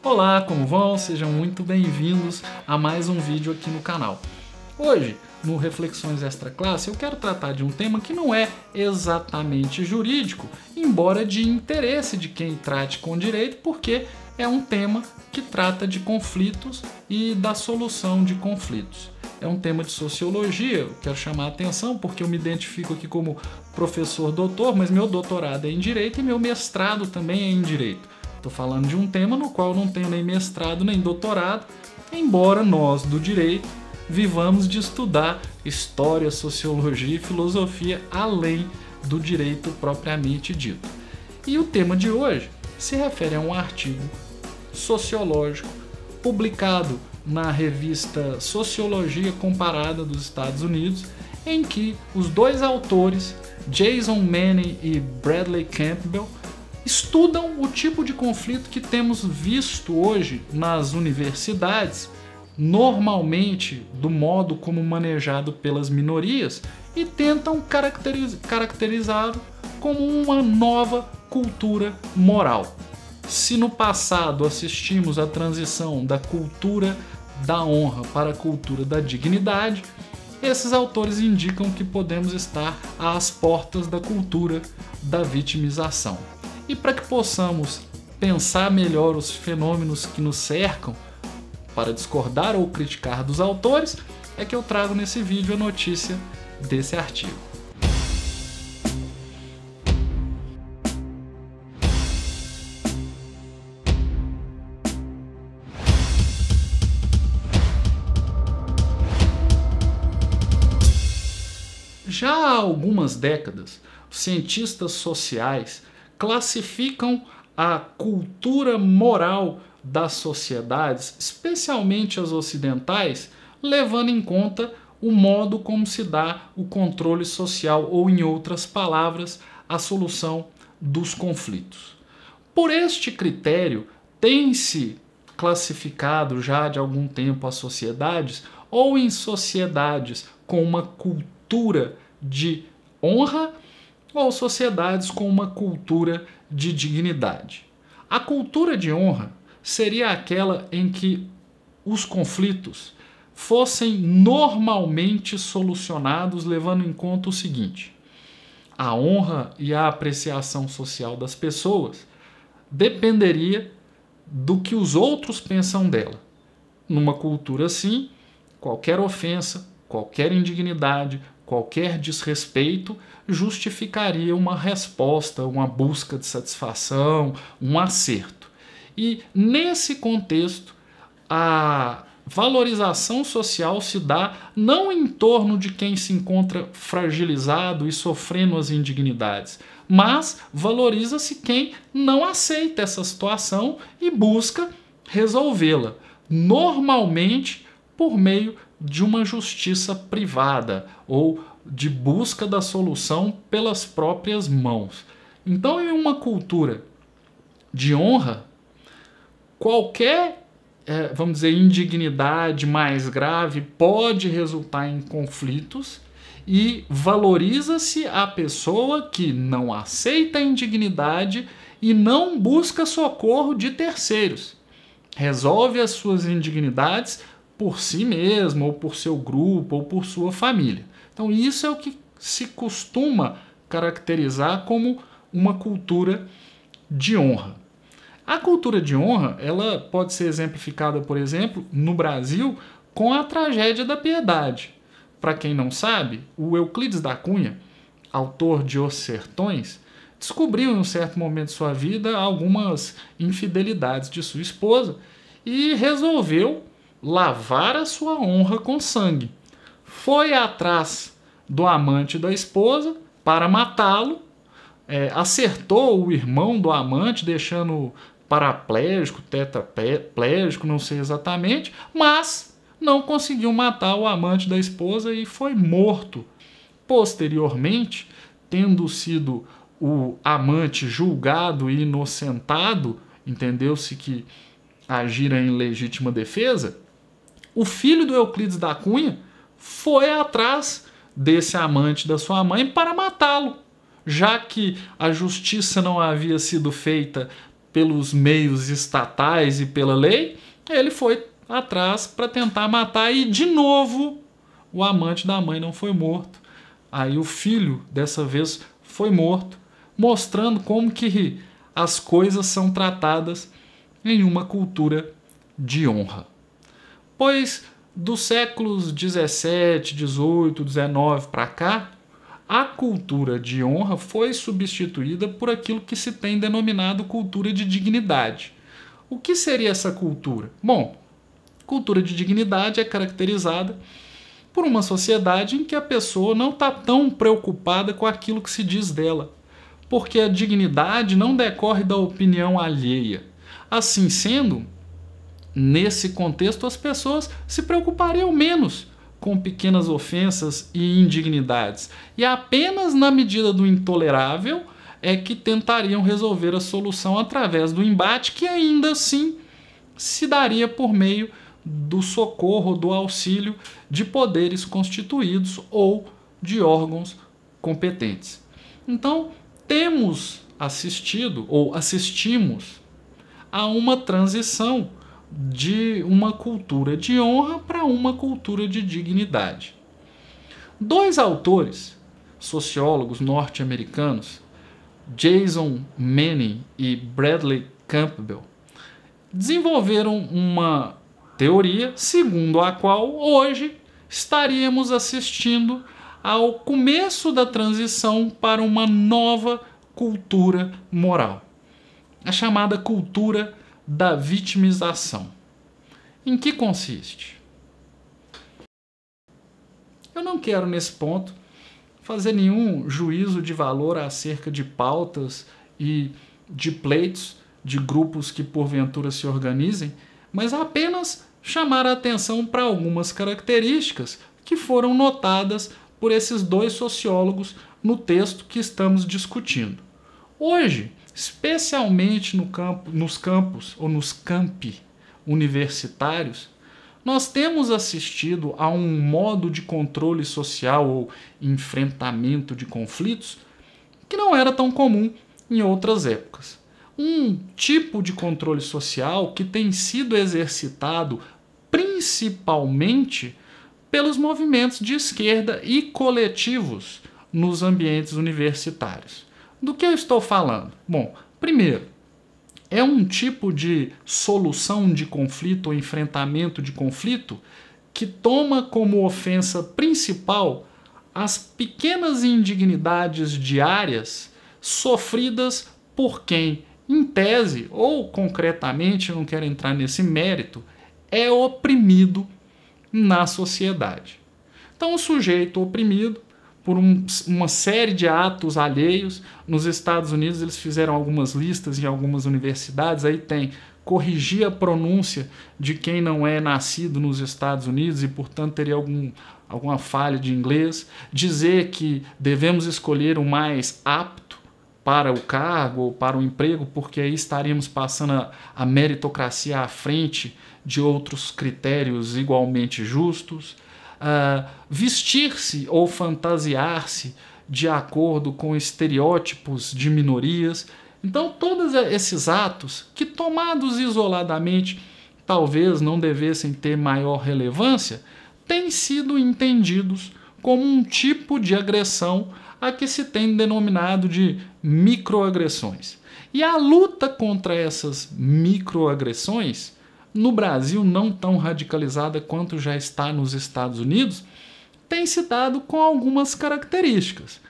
Olá, como vão? Sejam muito bem-vindos a mais um vídeo aqui no canal. Hoje, no Reflexões Extra Classe, eu quero tratar de um tema que não é exatamente jurídico, embora de interesse de quem trate com direito, porque é um tema que trata de conflitos e da solução de conflitos. É um tema de sociologia, eu quero chamar a atenção porque eu me identifico aqui como professor doutor, mas meu doutorado é em direito e meu mestrado também é em direito. Estou falando de um tema no qual eu não tenho nem mestrado nem doutorado, embora nós do direito vivamos de estudar história, sociologia e filosofia além do direito propriamente dito. E o tema de hoje se refere a um artigo sociológico publicado na revista Sociologia Comparada dos Estados Unidos, em que os dois autores, Jason Manning e Bradley Campbell, estudam o tipo de conflito que temos visto hoje nas universidades, normalmente do modo como manejado pelas minorias, e tentam caracterizá-lo como uma nova cultura moral. Se no passado assistimos à transição da cultura da honra para a cultura da dignidade, esses autores indicam que podemos estar às portas da cultura da vitimização. E para que possamos pensar melhor os fenômenos que nos cercam, para discordar ou criticar dos autores, é que eu trago nesse vídeo a notícia desse artigo. Já há algumas décadas, os cientistas sociais classificam a cultura moral das sociedades, especialmente as ocidentais, levando em conta o modo como se dá o controle social ou, em outras palavras, a solução dos conflitos. Por este critério, tem-se classificado já de algum tempo as sociedades ou em sociedades com uma cultura de honra ou sociedades com uma cultura de dignidade. A cultura de honra seria aquela em que os conflitos fossem normalmente solucionados levando em conta o seguinte: a honra e a apreciação social das pessoas dependeria do que os outros pensam dela. Numa cultura assim, qualquer ofensa, qualquer indignidade, qualquer desrespeito justificaria uma resposta, uma busca de satisfação, um acerto. E nesse contexto, a valorização social se dá não em torno de quem se encontra fragilizado e sofrendo as indignidades, mas valoriza-se quem não aceita essa situação e busca resolvê-la, normalmente por meio de uma justiça privada ou de busca da solução pelas próprias mãos. Então, em uma cultura de honra, qualquer, vamos dizer, indignidade mais grave pode resultar em conflitos e valoriza-se a pessoa que não aceita a indignidade e não busca socorro de terceiros. Resolve as suas indignidades por si mesmo, ou por seu grupo, ou por sua família. Então isso é o que se costuma caracterizar como uma cultura de honra. A cultura de honra, ela pode ser exemplificada, por exemplo, no Brasil, com a tragédia da Piedade. Para quem não sabe, o Euclides da Cunha, autor de Os Sertões, descobriu em um certo momento de sua vida algumas infidelidades de sua esposa e resolveu lavar a sua honra com sangue. Foi atrás do amante da esposa para matá-lo, acertou o irmão do amante, deixando paraplégico, tetraplégico, não sei exatamente, mas não conseguiu matar o amante da esposa e foi morto. Posteriormente, tendo sido o amante julgado e inocentado, entendeu-se que agira em legítima defesa, o filho do Euclides da Cunha foi atrás desse amante da sua mãe para matá-lo, já que a justiça não havia sido feita pelos meios estatais e pela lei, ele foi atrás para tentar matar e, de novo, o amante da mãe não foi morto. Aí o filho, dessa vez, foi morto, mostrando como que as coisas são tratadas em uma cultura de honra. Pois dos séculos 17, 18, 19 para cá, a cultura de honra foi substituída por aquilo que se tem denominado cultura de dignidade. O que seria essa cultura? Bom, cultura de dignidade é caracterizada por uma sociedade em que a pessoa não está tão preocupada com aquilo que se diz dela, porque a dignidade não decorre da opinião alheia. Assim sendo, nesse contexto, as pessoas se preocupariam menos com pequenas ofensas e indignidades, e apenas na medida do intolerável é que tentariam resolver a solução através do embate, que ainda assim se daria por meio do socorro, do auxílio de poderes constituídos ou de órgãos competentes. Então, temos assistido ou assistimos a uma transição de uma cultura de honra para uma cultura de dignidade. Dois autores, sociólogos norte-americanos, Jason Manning e Bradley Campbell, desenvolveram uma teoria segundo a qual hoje estaríamos assistindo ao começo da transição para uma nova cultura moral, a chamada cultura da vitimização. Em que consiste? Eu não quero, nesse ponto, fazer nenhum juízo de valor acerca de pautas e de pleitos de grupos que porventura se organizem, mas apenas chamar a atenção para algumas características que foram notadas por esses dois sociólogos no texto que estamos discutindo. Hoje, especialmente nos campos ou nos campi universitários, nós temos assistido a um modo de controle social ou enfrentamento de conflitos que não era tão comum em outras épocas. Um tipo de controle social que tem sido exercitado principalmente pelos movimentos de esquerda e coletivos nos ambientes universitários. Do que eu estou falando? Bom, primeiro, é um tipo de solução de conflito ou enfrentamento de conflito que toma como ofensa principal as pequenas indignidades diárias sofridas por quem, em tese ou concretamente, eu não quero entrar nesse mérito, é oprimido na sociedade. Então, o sujeito oprimido por uma série de atos alheios. Nos Estados Unidos eles fizeram algumas listas em algumas universidades, aí tem corrigir a pronúncia de quem não é nascido nos Estados Unidos e, portanto, teria alguma falha de inglês, dizer que devemos escolher o mais apto para o cargo ou para o emprego, porque aí estaríamos passando a meritocracia à frente de outros critérios igualmente justos. Vestir-se ou fantasiar-se de acordo com estereótipos de minorias. Então, todos esses atos que, tomados isoladamente, talvez não devessem ter maior relevância, têm sido entendidos como um tipo de agressão a que se tem denominado de microagressões. E a luta contra essas microagressões, no Brasil não tão radicalizada quanto já está nos Estados Unidos, tem se dado com algumas características.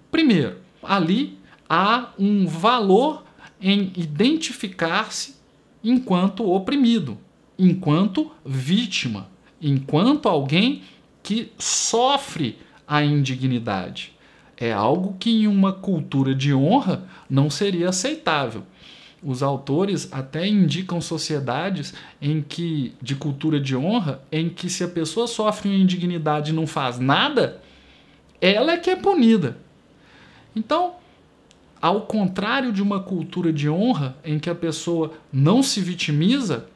Primeiro, ali há um valor em identificar-se enquanto oprimido, enquanto vítima, enquanto alguém que sofre a indignidade. É algo que em uma cultura de honra não seria aceitável. Os autores até indicam sociedades de cultura de honra em que, se a pessoa sofre uma indignidade e não faz nada, ela é que é punida. Então, ao contrário de uma cultura de honra em que a pessoa não se vitimiza,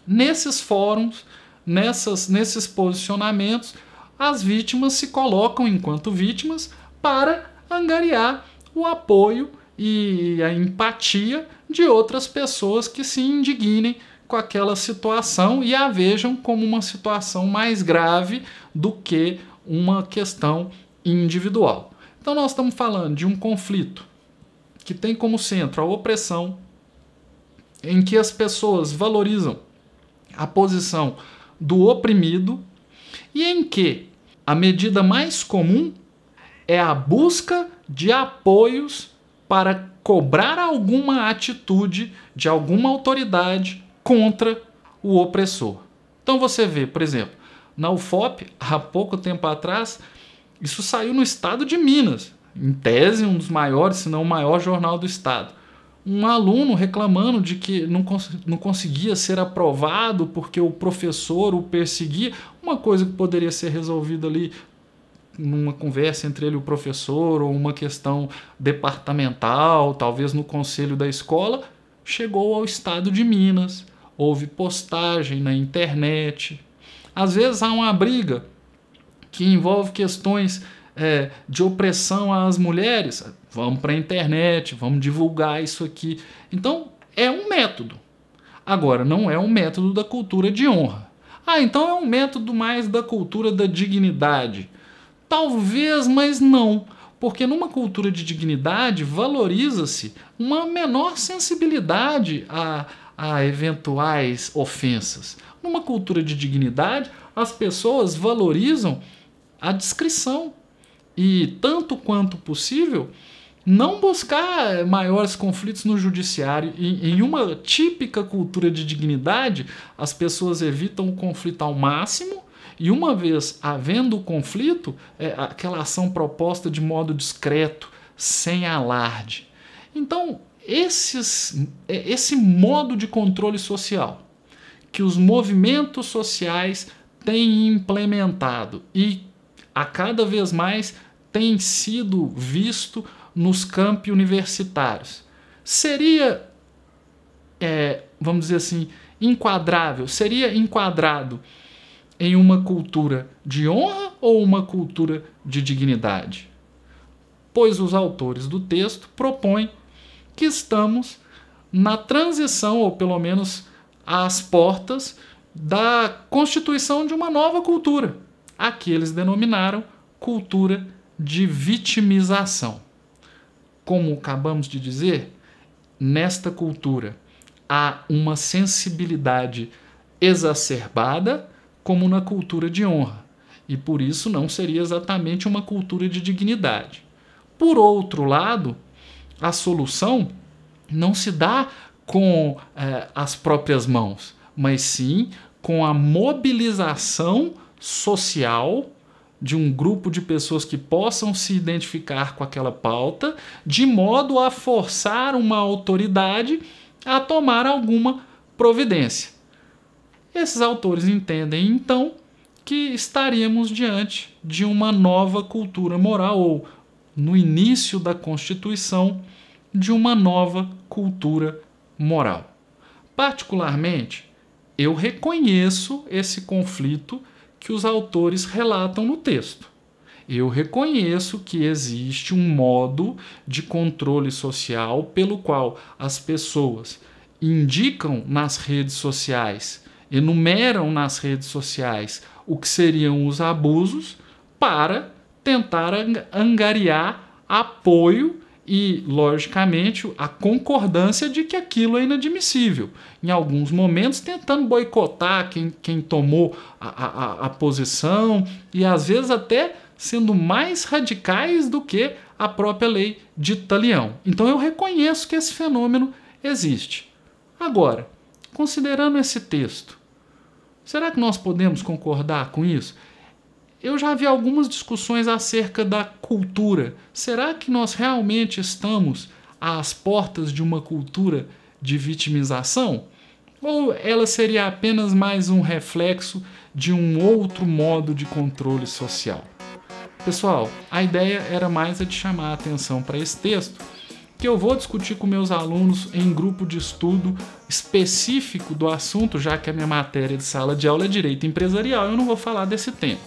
nesses fóruns, nesses posicionamentos, as vítimas se colocam enquanto vítimas para angariar o apoio e a empatia de outras pessoas que se indignem com aquela situação e a vejam como uma situação mais grave do que uma questão individual. Então nós estamos falando de um conflito que tem como centro a opressão, em que as pessoas valorizam a posição do oprimido e em que a medida mais comum é a busca de apoios para cobrar alguma atitude de alguma autoridade contra o opressor. Então você vê, por exemplo, na UFOP, há pouco tempo atrás, isso saiu no estado de Minas, em tese um dos maiores, se não o maior jornal do estado. Um aluno reclamando de que não conseguia ser aprovado porque o professor o perseguia, uma coisa que poderia ser resolvida ali numa conversa entre ele e o professor, ou uma questão departamental, talvez no conselho da escola, chegou ao estado de Minas, houve postagem na internet. Às vezes há uma briga que envolve questões de opressão às mulheres, vamos para a internet, vamos divulgar isso aqui. Então, é um método. Agora, não é um método da cultura de honra. Então é um método mais da cultura da dignidade. Talvez, mas não. Porque numa cultura de dignidade valoriza-se uma menor sensibilidade a eventuais ofensas. Numa cultura de dignidade, as pessoas valorizam a discrição. E, tanto quanto possível, não buscar maiores conflitos no judiciário. Em uma típica cultura de dignidade, as pessoas evitam o conflito ao máximo e, uma vez havendo o conflito, aquela ação proposta de modo discreto, sem alarde. Então, esse modo de controle social que os movimentos sociais têm implementado e a cada vez mais tem sido visto nos campi universitários. Seria, vamos dizer assim, enquadrável, seria enquadrado em uma cultura de honra ou uma cultura de dignidade? Pois os autores do texto propõem que estamos na transição, ou pelo menos às portas, da constituição de uma nova cultura, a que eles denominaram cultura de vitimização. Como acabamos de dizer, nesta cultura há uma sensibilidade exacerbada, como na cultura de honra, e por isso não seria exatamente uma cultura de dignidade. Por outro lado, a solução não se dá com as próprias mãos, mas sim com a mobilização social de um grupo de pessoas que possam se identificar com aquela pauta, de modo a forçar uma autoridade a tomar alguma providência. Esses autores entendem, então, que estaríamos diante de uma nova cultura moral, ou, no início da Constituição, de uma nova cultura moral. Particularmente, eu reconheço esse conflito que os autores relatam no texto. Eu reconheço que existe um modo de controle social pelo qual as pessoas indicam nas redes sociais, enumeram nas redes sociais o que seriam os abusos para tentar angariar apoio e, logicamente, a concordância de que aquilo é inadmissível. Em alguns momentos, tentando boicotar quem tomou a posição e, às vezes, até sendo mais radicais do que a própria lei de Talião. Então, eu reconheço que esse fenômeno existe. Agora, considerando esse texto, será que nós podemos concordar com isso? Eu já vi algumas discussões acerca da cultura. Será que nós realmente estamos às portas de uma cultura de vitimização? Ou ela seria apenas mais um reflexo de um outro modo de controle social? Pessoal, a ideia era mais a de chamar a atenção para esse texto, que eu vou discutir com meus alunos em grupo de estudo específico do assunto, já que a minha matéria de sala de aula é Direito Empresarial, eu não vou falar desse tema.